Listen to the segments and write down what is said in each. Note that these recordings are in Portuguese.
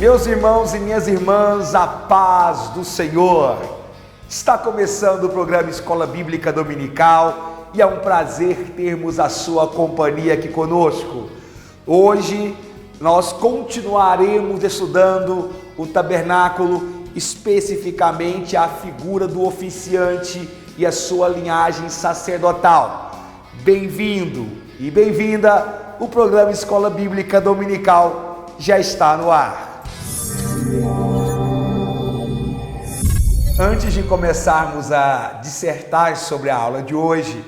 Meus irmãos e minhas irmãs, a paz do Senhor. Está começando o programa Escola Bíblica Dominical e é um prazer termos a sua companhia aqui conosco. Hoje nós continuaremos estudando o tabernáculo, especificamente a figura do oficiante e a sua linhagem sacerdotal. Bem-vindo e bem-vinda, o programa Escola Bíblica Dominical já está no ar. Antes de começarmos a dissertar sobre a aula de hoje,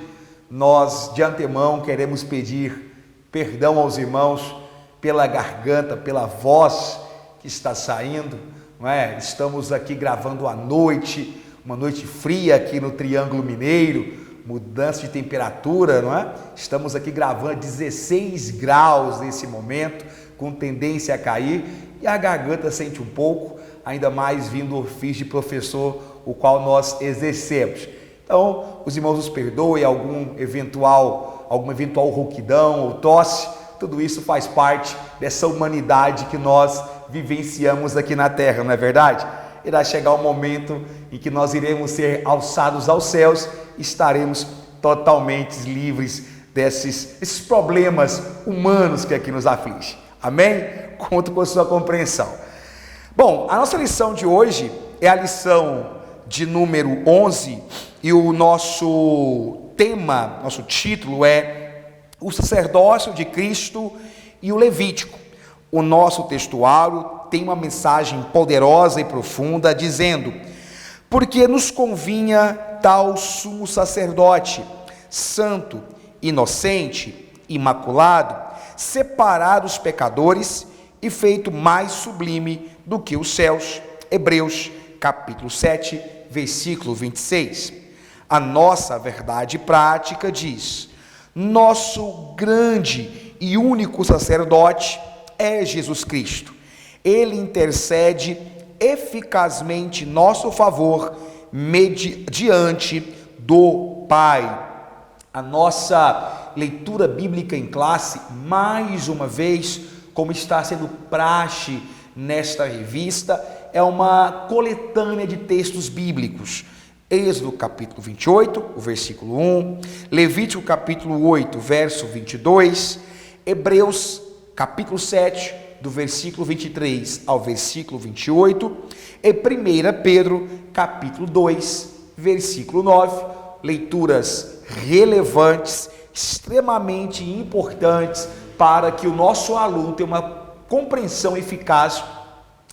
nós de antemão queremos pedir perdão aos irmãos pela garganta, pela voz que está saindo, não é? Estamos aqui gravando à noite, uma noite fria aqui no Triângulo Mineiro, mudança de temperatura, não é? Estamos aqui gravando a 16 graus nesse momento, com tendência a cair, e a garganta sente um pouco, ainda mais vindo do ofício de professor, o qual nós exercemos. Então, os irmãos nos perdoem, alguma eventual rouquidão ou tosse, tudo isso faz parte dessa humanidade que nós vivenciamos aqui na Terra, não é verdade? Irá chegar o momento em que nós iremos ser alçados aos céus e estaremos totalmente livres desses problemas humanos que aqui nos afligem. Amém? Conto com a sua compreensão. Bom, a nossa lição de hoje é a lição de número 11 e o nosso tema, nosso título é o sacerdócio de Cristo e o Levítico. O nosso textuário tem uma mensagem poderosa e profunda dizendo: porque nos convinha tal sumo sacerdote, santo, inocente, imaculado, separado dos pecadores e feito mais sublime do que os céus. Hebreus capítulo 7, versículo 26. A nossa verdade prática diz: nosso grande e único sacerdote é Jesus Cristo. Ele intercede eficazmente em nosso favor diante do Pai. A nossa leitura bíblica em classe, mais uma vez, como está sendo praxe nesta revista, é uma coletânea de textos bíblicos. Êxodo capítulo 28, o versículo 1, Levítico capítulo 8, verso 22, Hebreus capítulo 7, do versículo 23 ao versículo 28, e 1 Pedro capítulo 2, versículo 9, leituras relevantes, extremamente importantes para que o nosso aluno tenha uma compreensão eficaz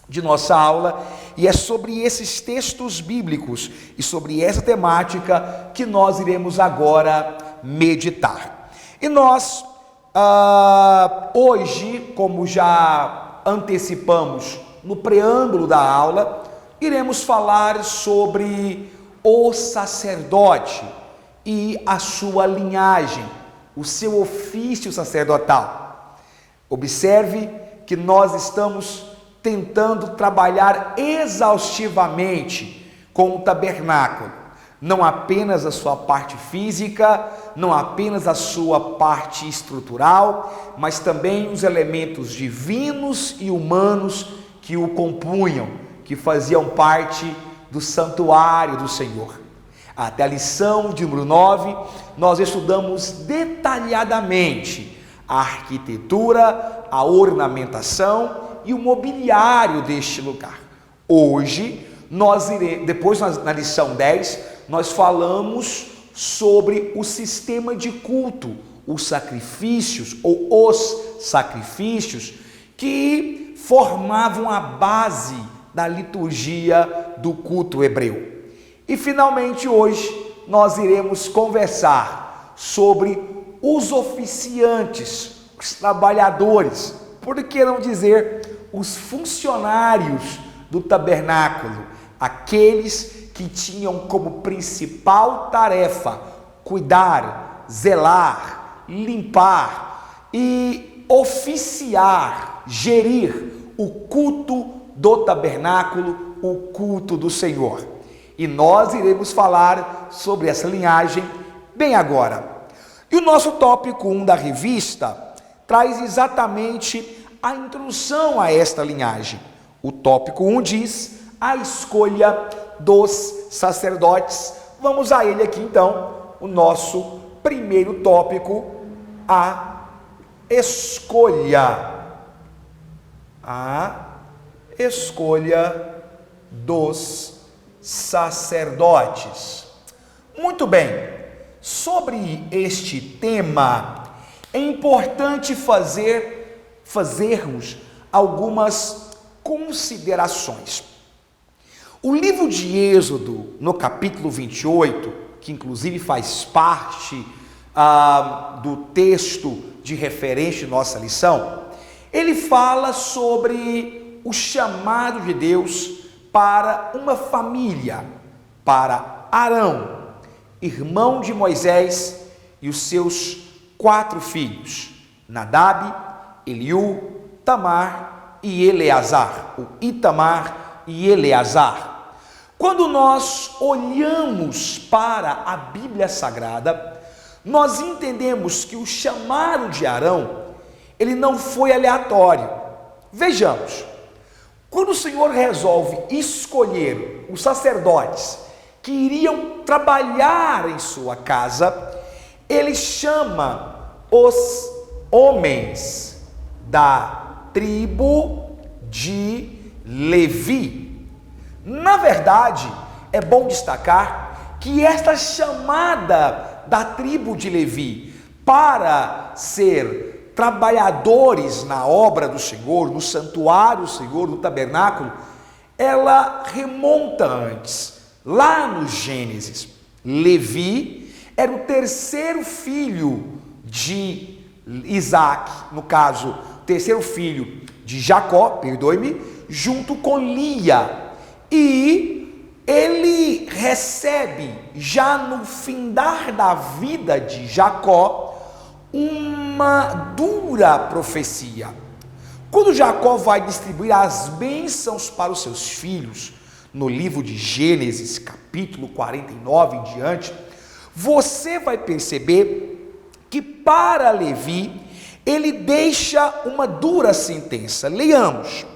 de nossa aula, e é sobre esses textos bíblicos e sobre essa temática que nós iremos agora meditar. E nós, hoje, como já antecipamos no preâmbulo da aula, iremos falar sobre o sacerdote e a sua linhagem, o seu ofício sacerdotal. Observe que nós estamos tentando trabalhar exaustivamente com o tabernáculo, não apenas a sua parte física, não apenas a sua parte estrutural, mas também os elementos divinos e humanos que o compunham, que faziam parte do santuário do Senhor. Até a lição de número 9, nós estudamos detalhadamente a arquitetura, a ornamentação e o mobiliário deste lugar. Hoje, depois na lição 10, nós falamos sobre o sistema de culto, os sacrifícios ou os sacrifícios que formavam a base da liturgia do culto hebreu. E finalmente hoje nós iremos conversar sobre os oficiantes, os trabalhadores, por que não dizer os funcionários do tabernáculo, aqueles que tinham como principal tarefa cuidar, zelar, limpar e oficiar, gerir o culto do tabernáculo, o culto do Senhor. E nós iremos falar sobre essa linhagem bem agora. E o nosso tópico 1 da revista traz exatamente a introdução a esta linhagem, O tópico 1 diz a escolha dos sacerdotes. Vamos a ele aqui então, o nosso primeiro tópico, a escolha. A escolha dos sacerdotes. Muito bem, sobre este tema é importante fazermos algumas considerações. O livro de Êxodo, no capítulo 28, que inclusive faz parte do texto de referência de nossa lição, ele fala sobre o chamado de Deus para uma família, para Arão, irmão de Moisés, e os seus 4 filhos, Nadab, Eliú, Tamar e Eleazar, o Itamar e Eleazar. Quando nós olhamos para a Bíblia Sagrada, nós entendemos que o chamado de Arão, ele não foi aleatório. Vejamos, quando o Senhor resolve escolher os sacerdotes que iriam trabalhar em sua casa, ele chama os homens da tribo de Levi. Na verdade, é bom destacar que esta chamada da tribo de Levi para ser trabalhadores na obra do Senhor, no santuário do Senhor, no tabernáculo, ela remonta antes, lá no Gênesis. Levi era o terceiro filho de Isaac, no caso, terceiro filho de Jacó, junto com Lia. E ele recebe, já no findar da vida de Jacó, uma dura profecia. Quando Jacó vai distribuir as bênçãos para os seus filhos, no livro de Gênesis, capítulo 49 em diante, você vai perceber que para Levi, ele deixa uma dura sentença. Leiamos: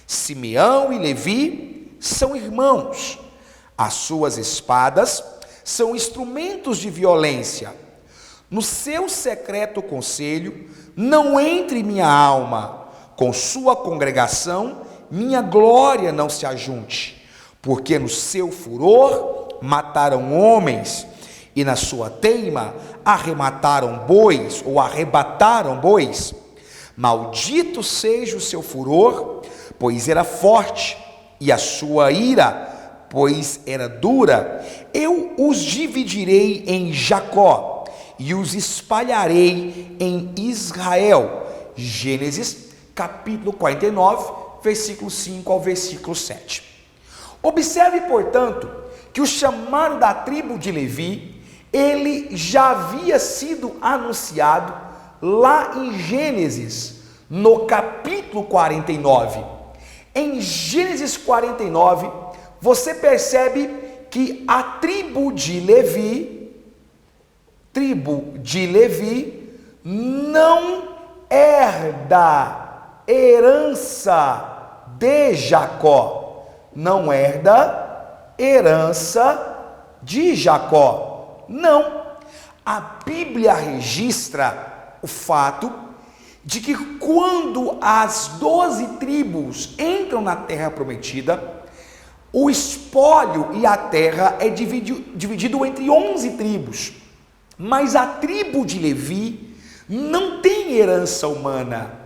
Simeão e Levi são irmãos, as suas espadas são instrumentos de violência. No seu secreto conselho, não entre minha alma, com sua congregação, minha glória não se ajunte, porque no seu furor mataram homens, e na sua teima arremataram bois, ou arrebataram bois. Maldito seja o seu furor, pois era forte, e a sua ira, pois era dura. Eu os dividirei em Jacó, e os espalharei em Israel. Gênesis, capítulo 49, versículo 5 ao versículo 7. Observe, portanto, que o chamado da tribo de Levi, ele já havia sido anunciado lá em Gênesis, no capítulo 49. Em Gênesis 49, você percebe que a tribo de Levi não herda herança de Jacó, não herda herança de Jacó, não. A Bíblia registra o fato de que quando as 12 tribos entram na terra prometida, o espólio e a terra é dividido entre 11 tribos, mas a tribo de Levi não tem herança humana.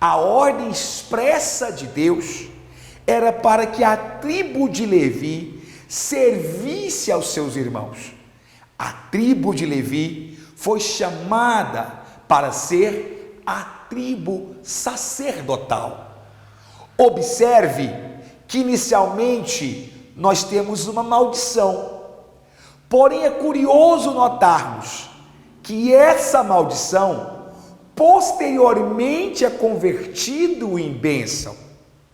A ordem expressa de Deus era para que a tribo de Levi servisse aos seus irmãos. A tribo de Levi foi chamada para ser a tribo sacerdotal. Observe que inicialmente nós temos uma maldição, porém é curioso notarmos que essa maldição posteriormente é convertido em bênção.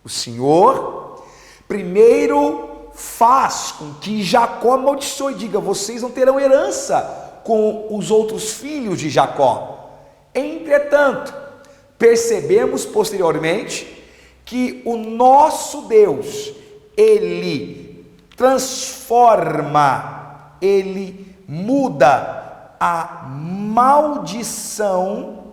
O Senhor primeiro faz com que Jacó amaldiçoe e diga: vocês não terão herança com os outros filhos de Jacó. Entretanto, percebemos posteriormente que o nosso Deus, ele transforma, ele muda a maldição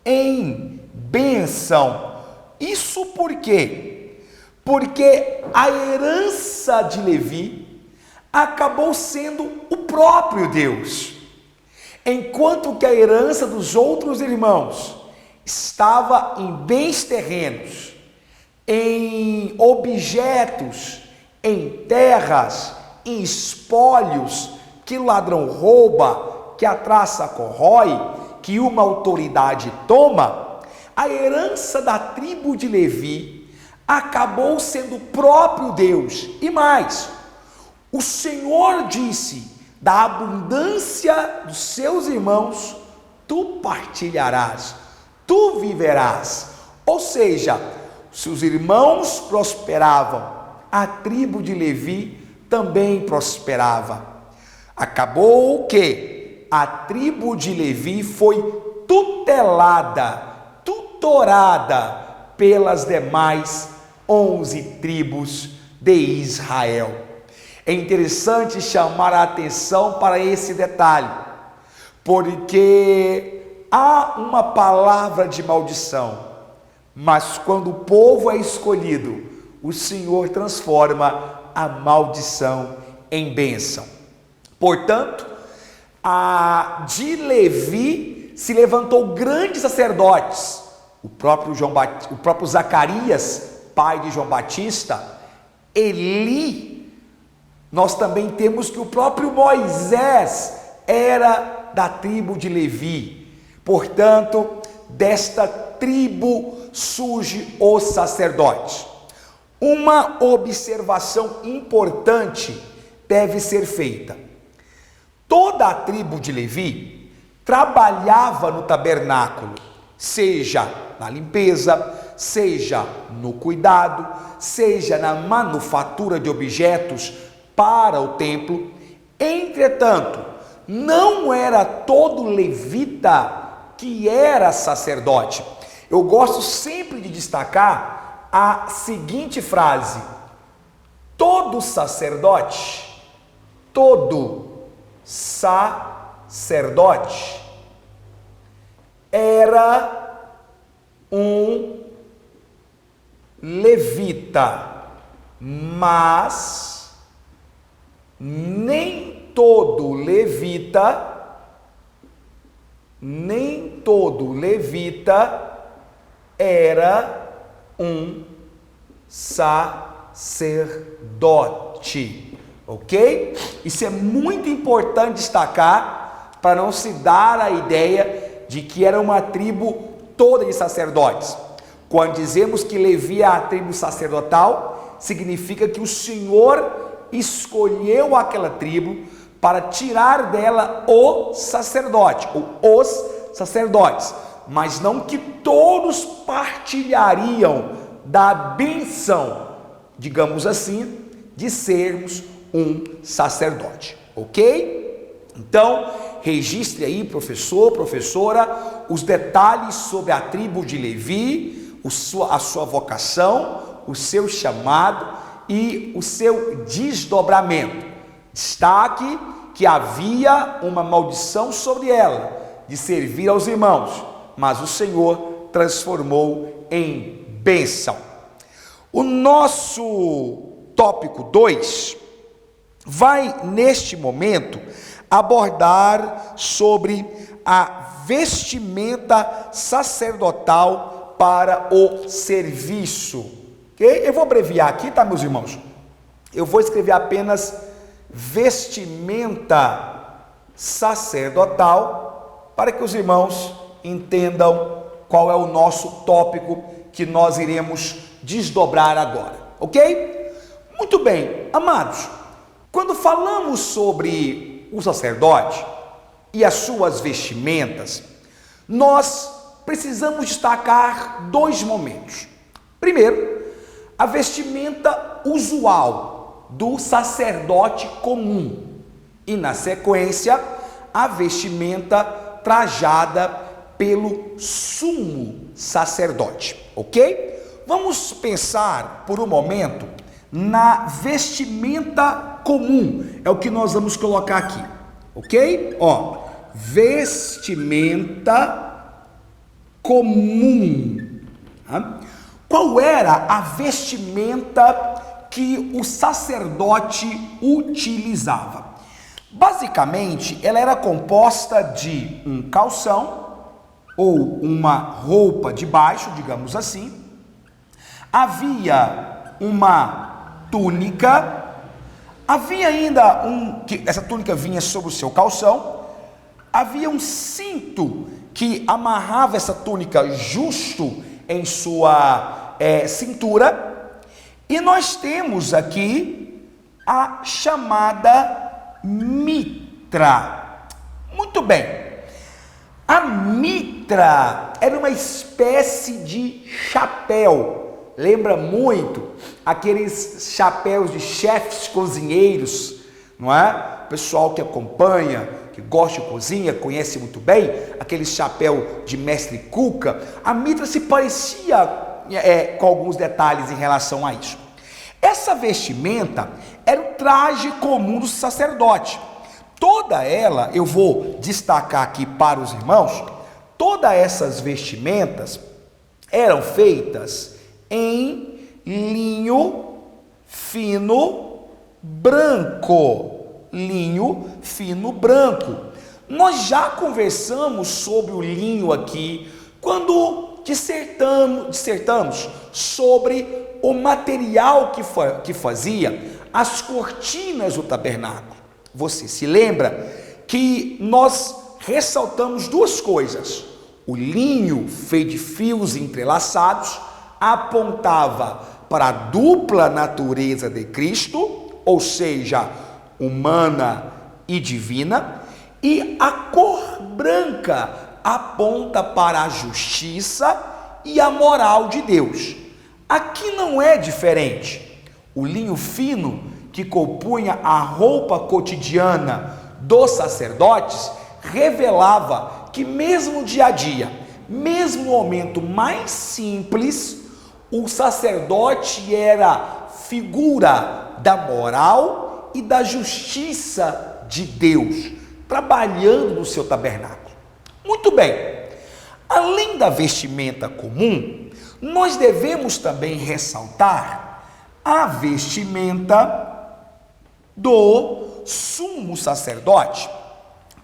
em bênção. Isso por quê? Porque a herança de Levi acabou sendo o próprio Deus, enquanto que a herança dos outros irmãos estava em bens terrenos, em objetos, em terras, em espólios que o ladrão rouba, que a traça corrói, que uma autoridade toma. A herança da tribo de Levi acabou sendo o próprio Deus. E mais, o Senhor disse: da abundância dos seus irmãos tu partilharás, tu viverás. Ou seja, se os irmãos prosperavam, a tribo de Levi também prosperava. Acabou que a tribo de Levi foi tutorada pelas demais 11 tribos de Israel. É interessante chamar a atenção para esse detalhe, porque há uma palavra de maldição, mas quando o povo é escolhido, o Senhor transforma a maldição em bênção. Portanto, de Levi se levantou grandes sacerdotes, o próprio Zacarias, pai de João Batista, Eli. Nós também temos que o próprio Moisés era da tribo de Levi. Portanto, desta tribo surge os sacerdotes. Uma observação importante deve ser feita. Toda a tribo de Levi trabalhava no tabernáculo, seja na limpeza, seja no cuidado, seja na manufatura de objetos para o templo. Entretanto, não era todo levita que era sacerdote. Eu gosto sempre de destacar a seguinte frase: todo sacerdote era um levita, mas nem todo levita era um sacerdote, ok? Isso é muito importante destacar, para não se dar a ideia de que era uma tribo toda de sacerdotes. Quando dizemos que Levi é a tribo sacerdotal, significa que o Senhor escolheu aquela tribo para tirar dela o sacerdote, ou os sacerdotes, mas não que todos partilhariam da bênção, digamos assim, de sermos um sacerdote, ok? Então, registre aí, professor, professora, os detalhes sobre a tribo de Levi, a sua vocação, o seu chamado e o seu desdobramento. Destaque que havia uma maldição sobre ela, de servir aos irmãos, mas o Senhor transformou em bênção. O nosso tópico 2 vai, neste momento, abordar sobre a vestimenta sacerdotal para o serviço. Okay? Eu vou abreviar aqui, tá, meus irmãos? Eu vou escrever apenas vestimenta sacerdotal, para que os irmãos entendam qual é o nosso tópico que nós iremos desdobrar agora, ok? Muito bem, amados, quando falamos sobre o sacerdote e as suas vestimentas, nós precisamos destacar dois momentos. Primeiro, a vestimenta usual do sacerdote comum, e na sequência, a vestimenta trajada pelo sumo sacerdote, ok? Vamos pensar por um momento na vestimenta comum, é o que nós vamos colocar aqui, ok? Ó, vestimenta comum. Tá? Qual era a vestimenta que o sacerdote utilizava? Basicamente, ela era composta de um calção ou uma roupa de baixo, digamos assim. Havia uma túnica, havia ainda essa túnica vinha sobre o seu calção, havia um cinto que amarrava essa túnica justo em sua cintura, e nós temos aqui a chamada mitra. Muito bem, a mitra era uma espécie de chapéu, lembra muito aqueles chapéus de chefes cozinheiros, não é? O pessoal que acompanha, que gosta de cozinha, conhece muito bem aquele chapéu de mestre Cuca. A mitra se parecia com alguns detalhes em relação a isso. Essa vestimenta era o traje comum do sacerdote. Toda ela, eu vou destacar aqui para os irmãos, todas essas vestimentas eram feitas em linho fino branco. Linho fino branco. Nós já conversamos sobre o linho aqui, quando dissertamos sobre o material que fazia as cortinas do tabernáculo. Você se lembra que nós ressaltamos duas coisas. O linho feito de fios entrelaçados apontava para a dupla natureza de Cristo, ou seja, humana e divina, e a cor branca aponta para a justiça e a moral de Deus. Aqui não é diferente. O linho fino que compunha a roupa cotidiana dos sacerdotes revelava que mesmo no dia a dia, mesmo no momento mais simples, o sacerdote era figura da moral e da justiça de Deus, trabalhando no seu tabernáculo. Muito bem, além da vestimenta comum, nós devemos também ressaltar a vestimenta do sumo sacerdote.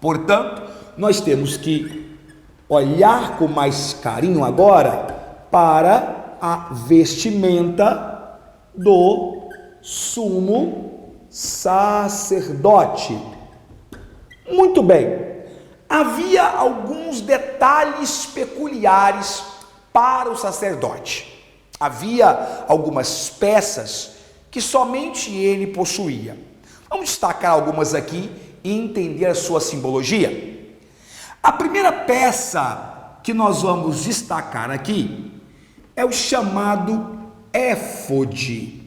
Portanto, nós temos que olhar com mais carinho agora para a vestimenta do sumo sacerdote. Muito bem, havia alguns detalhes peculiares para o sacerdote. Havia algumas peças que somente ele possuía. Vamos destacar algumas aqui e entender a sua simbologia. A primeira peça que nós vamos destacar aqui é o chamado éfode,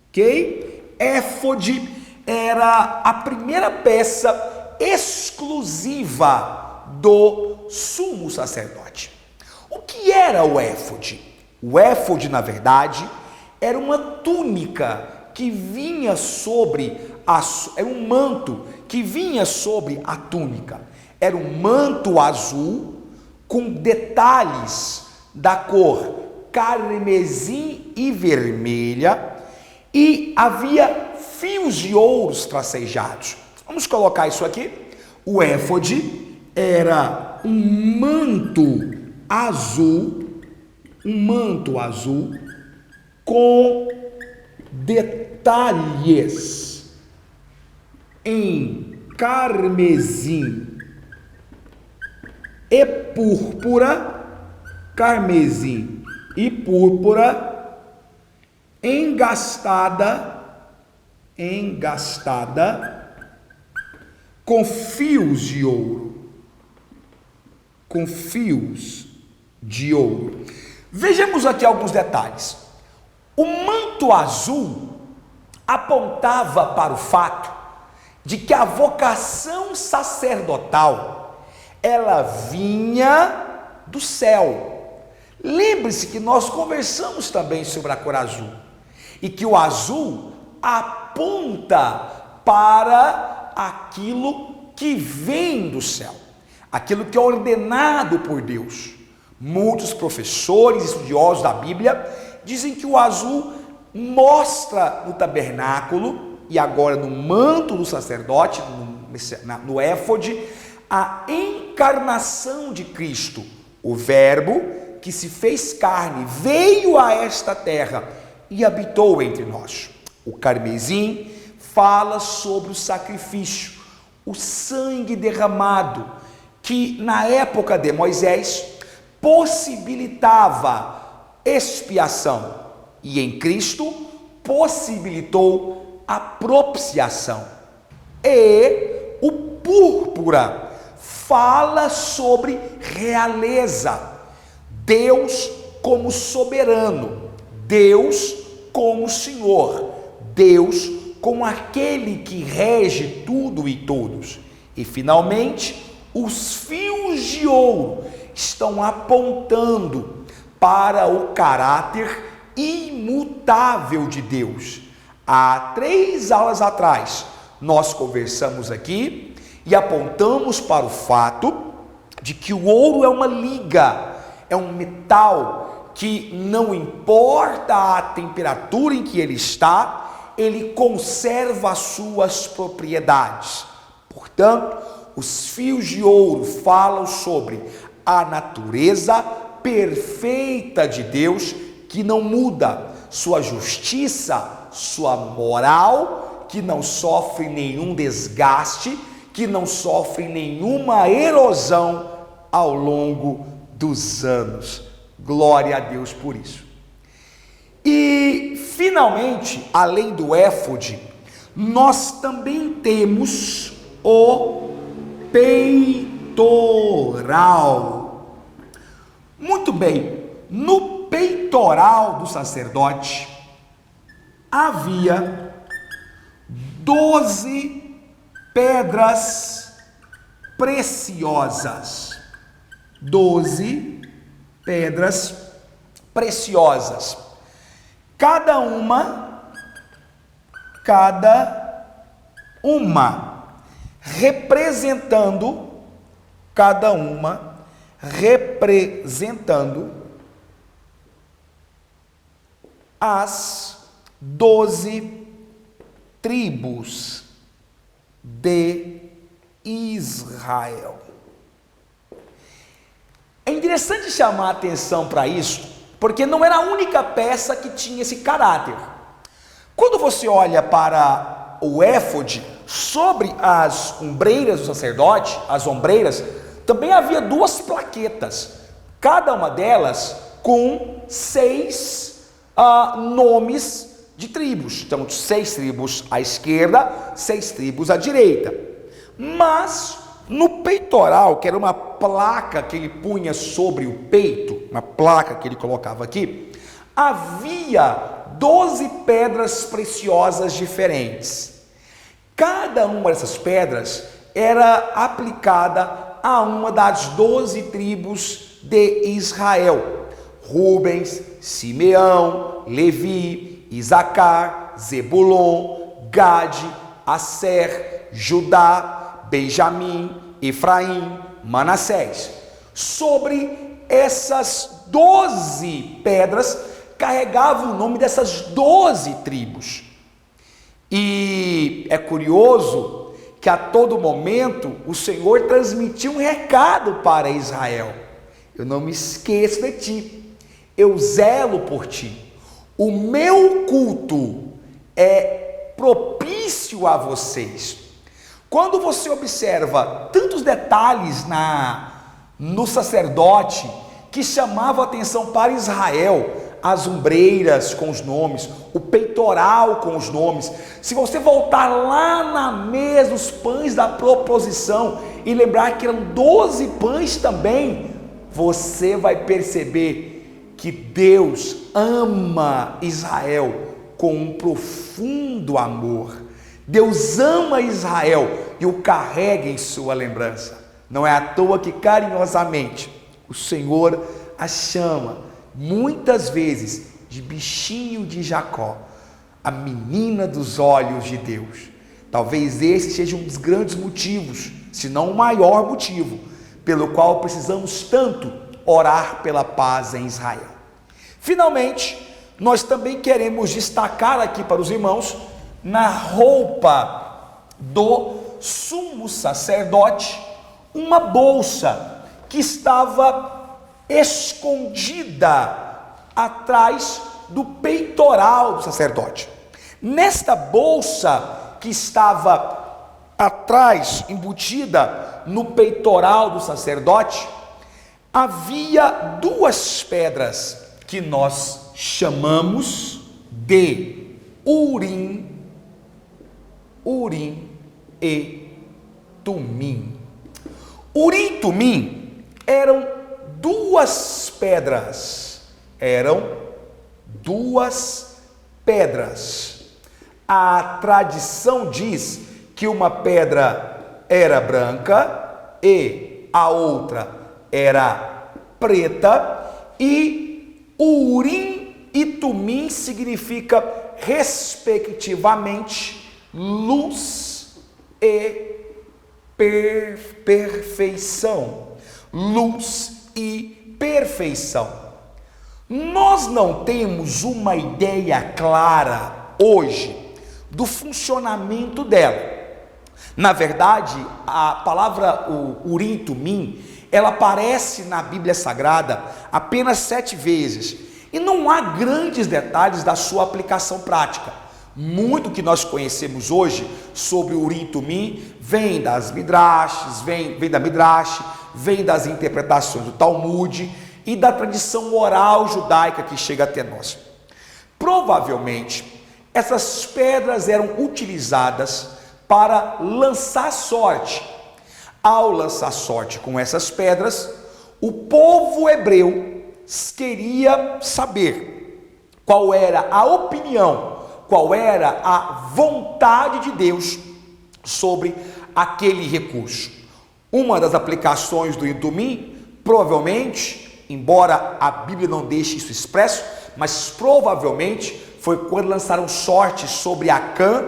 ok? Éfode era a primeira peça exclusiva do sumo sacerdote. O que era o éfode? O éfode, na verdade, era uma túnica que vinha sobre era um manto que vinha sobre a túnica. Era um manto azul com detalhes da cor carmesim e vermelha, e havia fios de ouros tracejados. Vamos colocar isso aqui. O éfode era um manto azul com detalhes em carmesim e púrpura, engastada com fios de ouro. Vejamos aqui alguns detalhes. O manto azul apontava para o fato de que a vocação sacerdotal ela vinha do céu. Lembre-se que nós conversamos também sobre a cor azul e que o azul aponta para aquilo que vem do céu, aquilo que é ordenado por Deus. Muitos professores, estudiosos da Bíblia dizem que o azul mostra no tabernáculo e agora no manto do sacerdote, no éfode, a encarnação de Cristo, o Verbo que se fez carne, veio a esta terra e habitou entre nós. O carmesim fala sobre o sacrifício, o sangue derramado, que na época de Moisés possibilitava expiação e em Cristo possibilitou a propiciação. E o púrpura fala sobre realeza, Deus como soberano, Deus como Senhor, Deus como aquele que rege tudo e todos. E finalmente, os fios de ouro estão apontando para o caráter imutável de Deus. Há 3 aulas atrás, nós conversamos aqui e apontamos para o fato de que o ouro é uma liga, é um metal que não importa a temperatura em que ele está, ele conserva as suas propriedades. Portanto, os fios de ouro falam sobre a natureza perfeita de Deus, que não muda, sua justiça, sua moral, que não sofre nenhum desgaste, que não sofre nenhuma erosão ao longo dos anos. Glória a Deus por isso. E finalmente, além do éfode, nós também temos o peitoral. Muito bem, no peitoral do sacerdote havia 12 pedras preciosas. 12 pedras preciosas. Cada uma representando as 12 tribos de Israel. É interessante chamar a atenção para isso, porque não era a única peça que tinha esse caráter. Quando você olha para o éfode, sobre as ombreiras do sacerdote, as ombreiras, também havia 2 plaquetas, cada uma delas com 6 nomes de tribos. Então, 6 tribos à esquerda, 6 tribos à direita. Mas no peitoral, que era uma placa que ele punha sobre o peito, uma placa que ele colocava aqui, havia 12 pedras preciosas diferentes. Cada uma dessas pedras era aplicada a uma das 12 tribos de Israel: Rubens, Simeão, Levi, Isacar, Zebulon, Gade, Asser, Judá, Benjamim, Efraim, Manassés. Sobre essas 12 pedras carregava o nome dessas 12 tribos. E é curioso que a todo momento o Senhor transmitia um recado para Israel: eu não me esqueço de ti, eu zelo por ti, o meu culto é propício a vocês. Quando você observa tantos detalhes no sacerdote que chamava a atenção para Israel, as ombreiras com os nomes, o peitoral com os nomes, se você voltar lá na mesa dos pães da proposição e lembrar que eram 12 pães também, você vai perceber que Deus ama Israel com um profundo amor. Deus ama Israel e o carrega em sua lembrança. Não é à toa que carinhosamente O Senhor a chama, muitas vezes, de bichinho de Jacó, a menina dos olhos de Deus. Talvez esse seja um dos grandes motivos, se não o maior motivo, pelo qual precisamos tanto orar pela paz em Israel. Finalmente, nós também queremos destacar aqui para os irmãos, na roupa do sumo sacerdote, uma bolsa que estava escondida atrás do peitoral do sacerdote. Nesta bolsa que estava atrás, embutida no peitoral do sacerdote, havia duas pedras que nós chamamos de Urim e Tumim. Urim e Tumim eram duas pedras. A tradição diz que uma pedra era branca e a outra era preta, e Urim e Tumim significa respectivamente luz e perfeição. Luz e perfeição. Nós não temos uma ideia clara hoje do funcionamento dela. Na verdade, a palavra Urim e Tumim, ela aparece na Bíblia Sagrada apenas 7 vezes, e não há grandes detalhes da sua aplicação prática. Muito que nós conhecemos hoje sobre Urim e Tumim vem das Midrashes, vem da Midrash, vem das interpretações do Talmud e da tradição oral judaica que chega até nós. Provavelmente, essas pedras eram utilizadas para lançar sorte. Ao lançar sorte com essas pedras, o povo hebreu queria saber qual era a opinião, qual era a vontade de Deus sobre aquele recurso. Uma das aplicações do Urim e Tumim, provavelmente, embora a Bíblia não deixe isso expresso, mas provavelmente foi quando lançaram sorte sobre Acã,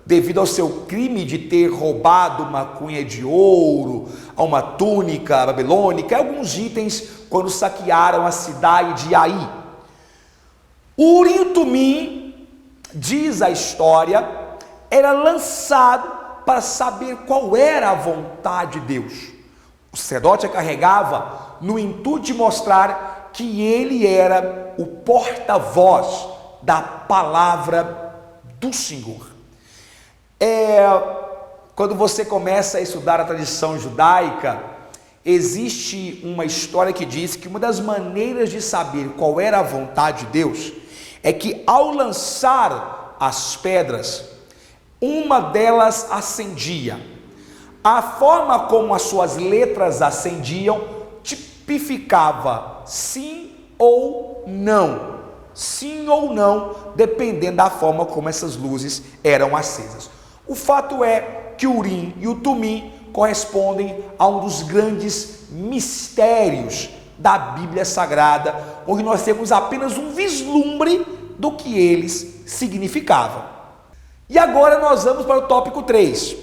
devido ao seu crime de ter roubado uma cunha de ouro, uma túnica babilônica, alguns itens, quando saquearam a cidade de Ai. O Urim e Tumim, diz a história, era lançado para saber qual era a vontade de Deus. O sacerdote a carregava no intuito de mostrar que ele era o porta-voz da palavra do Senhor. Quando você começa a estudar a tradição judaica, existe uma história que diz que uma das maneiras de saber qual era a vontade de Deus é que ao lançar as pedras, uma delas acendia. A forma como as suas letras acendiam tipificava sim ou não, dependendo da forma como essas luzes eram acesas. O fato é que o Urim e o Tumim correspondem a um dos grandes mistérios da Bíblia Sagrada, onde nós temos apenas um vislumbre do que eles significavam. E agora nós vamos para o tópico 3.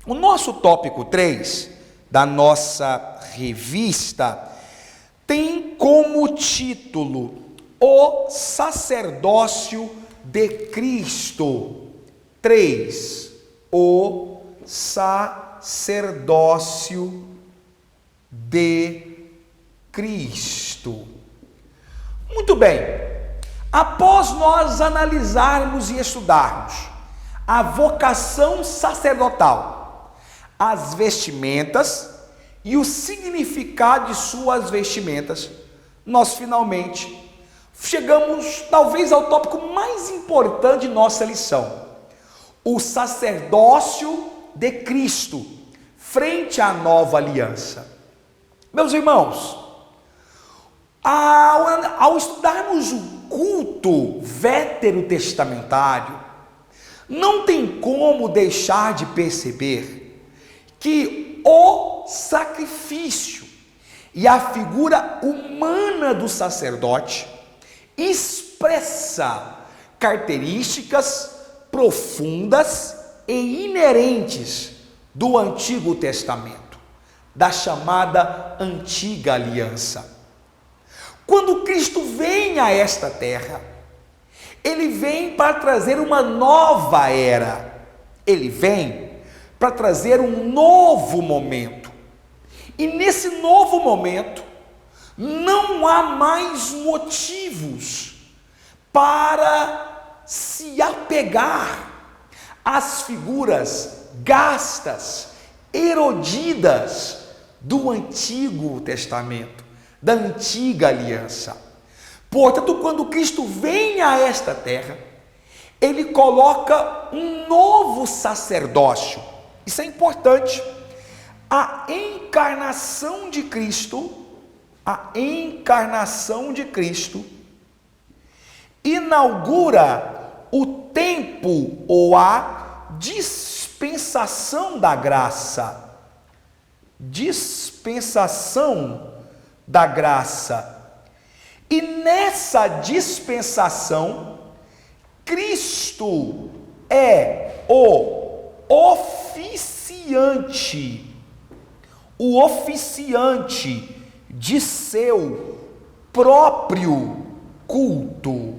O nosso tópico 3 da nossa revista tem como título O Sacerdócio de Cristo. 3. O sacerdócio de Cristo. Muito bem, após nós analisarmos e estudarmos a vocação sacerdotal, as vestimentas e o significado de suas vestimentas, nós finalmente chegamos talvez ao tópico mais importante de nossa lição: o sacerdócio de Cristo frente à nova aliança. Meus irmãos, ao estudarmos o culto veterotestamentário, não tem como deixar de perceber que o sacrifício E a figura humana do sacerdote expressa características profundas e inerentes do Antigo Testamento, da chamada Antiga Aliança. Quando Cristo vem a esta terra, ele vem para trazer uma nova era, ele vem para trazer um novo momento. E nesse novo momento, não há mais motivos para se apegar às figuras gastas, erodidas do Antigo Testamento, da Antiga Aliança. Portanto, quando Cristo vem a esta terra, ele coloca um novo sacerdócio. Isso é importante. A encarnação de Cristo, inaugura o tempo ou a dispensação da graça. Dispensação da graça. E nessa dispensação, Cristo é o oficiante de seu próprio culto.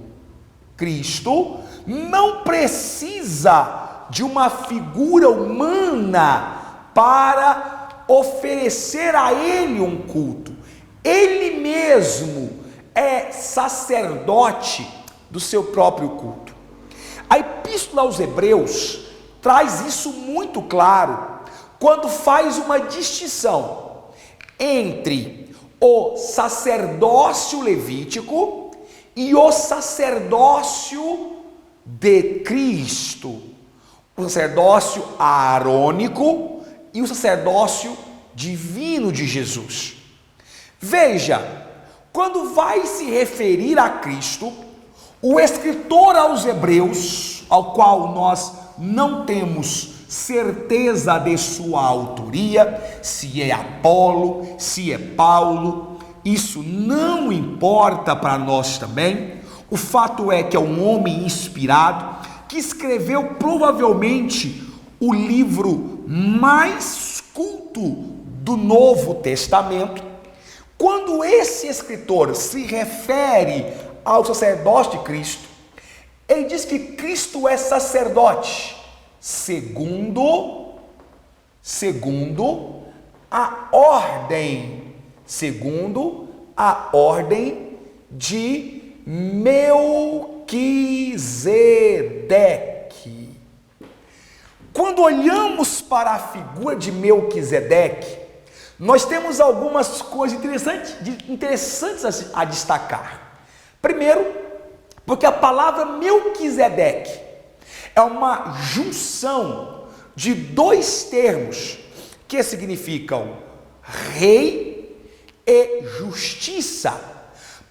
Cristo não precisa de uma figura humana para oferecer a ele um culto. Ele mesmo é sacerdote do seu próprio culto. A Epístola aos Hebreus traz isso muito claro quando faz uma distinção entre o sacerdócio levítico e o sacerdócio de Cristo, o sacerdócio aarônico e o sacerdócio divino de Jesus. Veja, quando vai se referir a Cristo, o escritor aos Hebreus, ao qual nós não temos certeza de sua autoria, se é Apolo, se é Paulo, isso não importa para nós também. O fato é que é um homem inspirado que escreveu provavelmente o livro mais culto do Novo Testamento. Quando esse escritor se refere ao sacerdócio de Cristo, ele diz que Cristo é sacerdote segundo a ordem de Melquisedeque. Quando olhamos para a figura de Melquisedeque, nós temos algumas coisas interessantes a destacar. Primeiro, porque a palavra Melquisedeque é uma junção de dois termos que significam rei e justiça.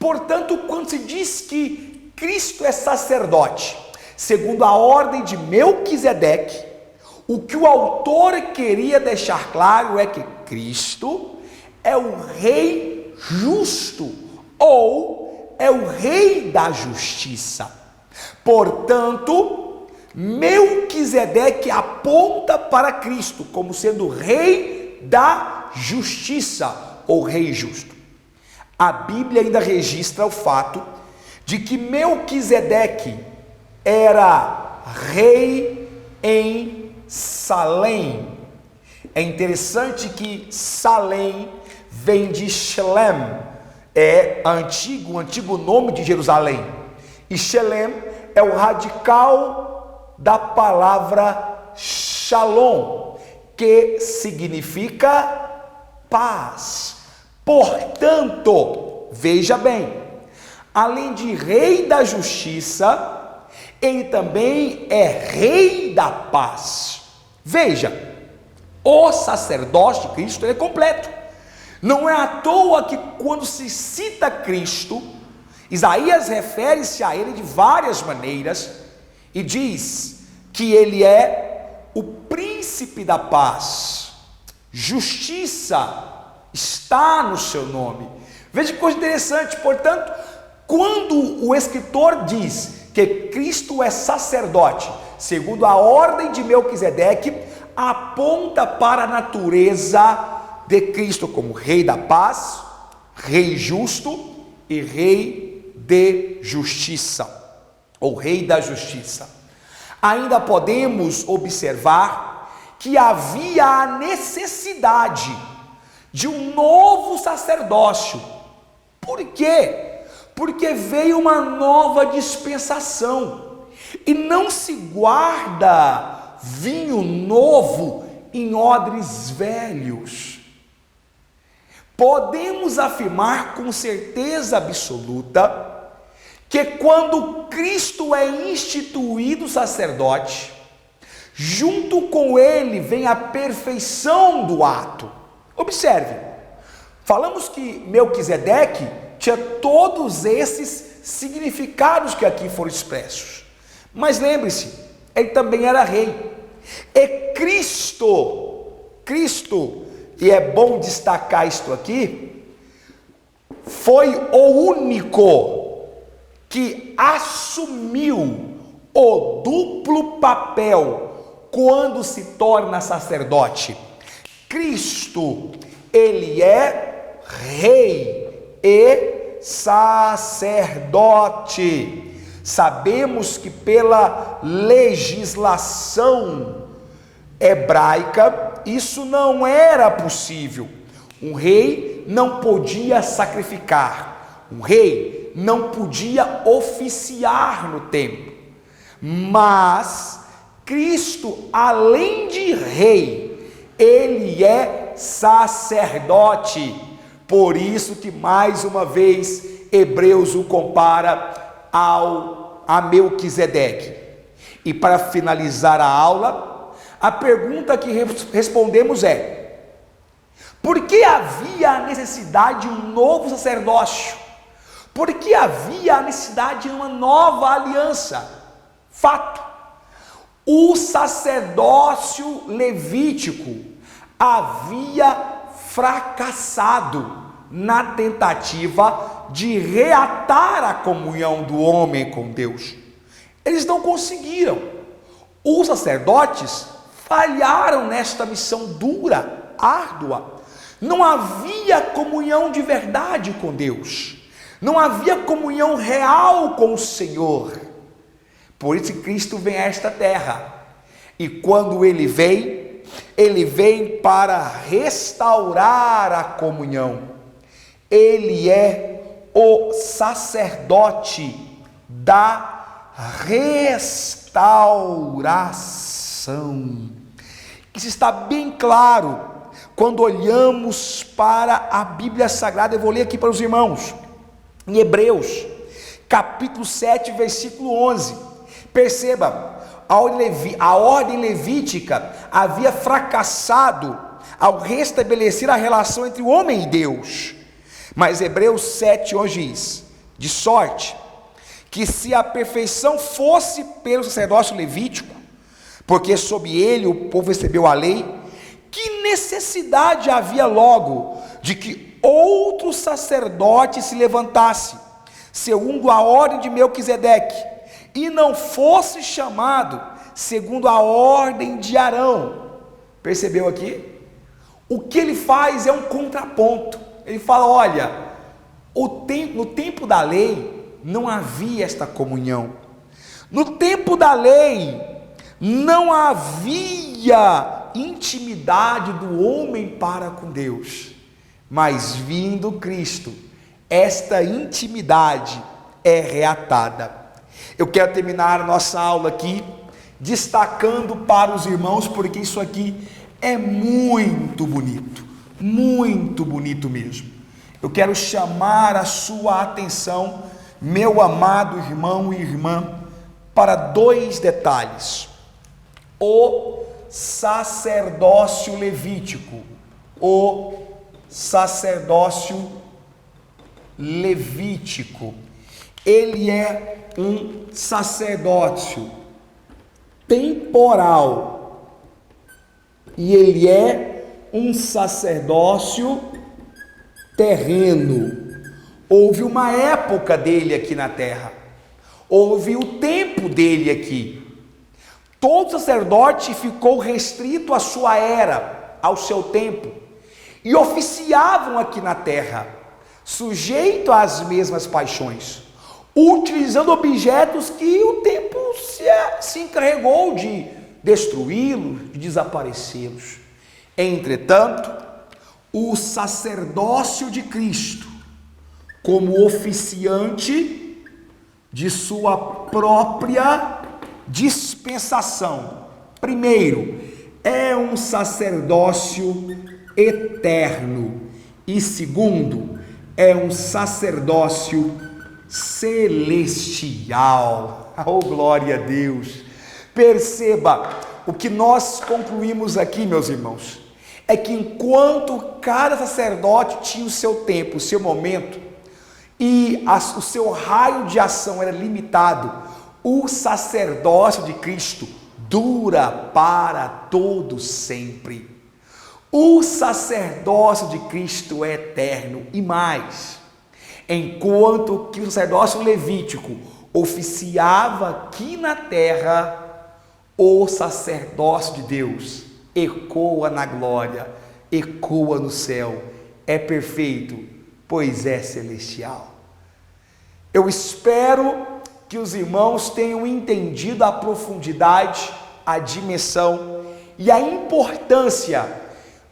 Portanto, quando se diz que Cristo é sacerdote, segundo a ordem de Melquisedeque, o que o autor queria deixar claro é que Cristo é o rei justo, ou é o rei da justiça. Portanto, Melquisedeque aponta para Cristo como sendo rei da justiça, ou rei justo. A Bíblia ainda registra o fato de que Melquisedeque era rei em Salém. É interessante que Salém vem de Shelem, é o antigo nome de Jerusalém. E Shelem é o radical da palavra Shalom, que significa paz. Portanto, veja bem, além de rei da justiça, ele também é rei da paz. Veja, o sacerdócio de Cristo é completo. Não é à toa que quando se cita Cristo, Isaías refere-se a ele de várias maneiras e diz que ele é o príncipe da paz, justiça está no seu nome. Veja que coisa interessante. Portanto, quando o escritor diz que Cristo é sacerdote, segundo a ordem de Melquisedeque, aponta para a natureza de Cristo como Rei da paz, Rei justo e Rei de justiça, ou Rei da justiça. Ainda podemos observar que havia a necessidade de um novo sacerdócio. Por quê? Porque veio uma nova dispensação e não se guarda vinho novo em odres velhos. Podemos afirmar com certeza absoluta que quando Cristo é instituído sacerdote, junto com ele vem a perfeição do ato. Observe, falamos que Melquisedeque tinha todos esses significados que aqui foram expressos, mas lembre-se, ele também era rei. E Cristo, e é bom destacar isto aqui, foi o único que assumiu o duplo papel quando se torna sacerdote. Cristo, ele é rei e sacerdote. Sabemos que pela legislação hebraica isso não era possível. Um rei não podia sacrificar, um rei não podia oficiar no templo, mas Cristo, além de rei, ele é sacerdote. Por isso que mais uma vez Hebreus o compara a Melquisedeque. E para finalizar a aula, a pergunta que respondemos é: por que havia a necessidade de um novo sacerdócio? Por que havia a necessidade de uma nova aliança? Fato: o sacerdócio levítico havia fracassado na tentativa de reatar a comunhão do homem com Deus. Eles não conseguiram. Os sacerdotes falharam nesta missão dura, árdua. Não havia comunhão de verdade com Deus. Não havia comunhão real com o Senhor. Por isso Cristo vem a esta terra. E quando ele vem para restaurar a comunhão. Ele é o sacerdote da restauração. Isso está bem claro quando olhamos para a Bíblia Sagrada. Eu vou ler aqui para os irmãos, em Hebreus, capítulo 7, versículo 11. Perceba, a ordem levítica havia fracassado ao restabelecer a relação entre o homem e Deus. Mas Hebreus 7:11 diz: de sorte que se a perfeição fosse pelo sacerdócio levítico, porque sob ele o povo recebeu a lei, que necessidade havia logo de que outro sacerdote se levantasse, segundo a ordem de Melquisedeque, e não fosse chamado segundo a ordem de Arão? Percebeu aqui? O que ele faz é um contraponto. Ele fala: olha, no tempo da lei não havia esta comunhão. No tempo da lei não havia intimidade do homem para com Deus. Mas vindo Cristo, esta intimidade é reatada. Eu quero terminar a nossa aula aqui destacando para os irmãos, porque isso aqui é muito bonito mesmo. Eu quero chamar a sua atenção, meu amado irmão e irmã, para dois detalhes: o sacerdócio levítico. O sacerdócio levítico, ele é um sacerdócio temporal, e ele é um sacerdócio terreno. Houve uma época dele aqui na terra. Houve o tempo dele aqui. Todo sacerdote ficou restrito à sua era, ao seu tempo, e oficiavam aqui na terra, sujeito às mesmas paixões, utilizando objetos que o tempo se encarregou de destruí-los, de desaparecê-los. Entretanto, o sacerdócio de Cristo, como oficiante de sua própria dispensação, primeiro, é um sacerdócio eterno, e segundo, é um sacerdócio celestial. Oh, glória a Deus! Perceba, o que nós concluímos aqui, meus irmãos, é que enquanto cada sacerdote tinha o seu tempo, o seu momento, e o seu raio de ação era limitado, o sacerdócio de Cristo dura para todo sempre. O sacerdócio de Cristo é eterno, e mais, enquanto que o sacerdócio levítico oficiava aqui na terra, o sacerdócio de Deus ecoa na glória, ecoa no céu, é perfeito, pois é celestial. Eu espero que os irmãos tenham entendido a profundidade, a dimensão e a importância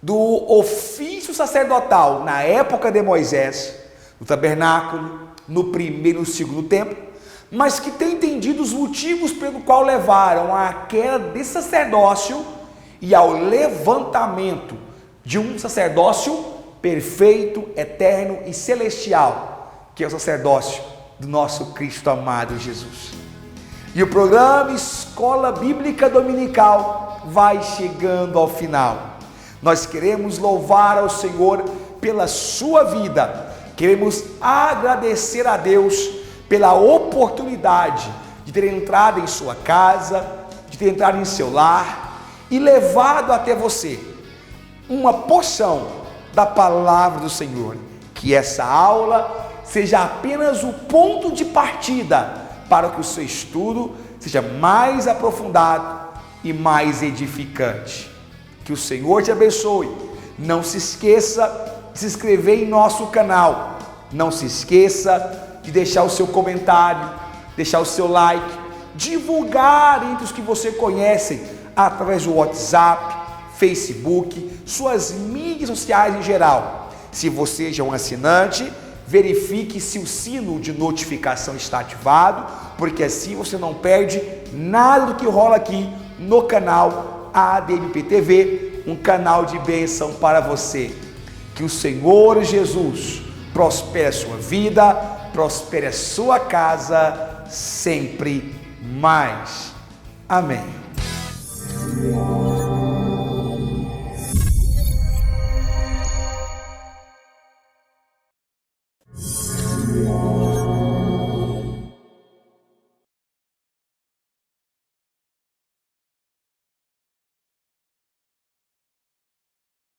do ofício sacerdotal na época de Moisés, no tabernáculo, no primeiro e no segundo templo, mas que tem entendido os motivos pelo qual levaram à queda desse sacerdócio e ao levantamento de um sacerdócio perfeito, eterno e celestial, que é o sacerdócio do nosso Cristo amado Jesus. E o programa Escola Bíblica Dominical vai chegando ao final. Nós queremos louvar ao Senhor pela sua vida, queremos agradecer a Deus pela oportunidade de ter entrado em sua casa, de ter entrado em seu lar e levado até você uma porção da palavra do Senhor. Que essa aula seja apenas o ponto de partida para que o seu estudo seja mais aprofundado e mais edificante. Que o Senhor te abençoe. Não se esqueça de se inscrever em nosso canal. Não se esqueça de deixar o seu comentário, deixar o seu like, divulgar entre os que você conhece através do WhatsApp, Facebook, suas mídias sociais em geral. Se você já é um assinante, verifique se o sino de notificação está ativado, porque assim você não perde nada do que rola aqui no canal ADMP TV, um canal de bênção para você. Que o Senhor Jesus prospere a sua vida, prospere a sua casa sempre mais. Amém.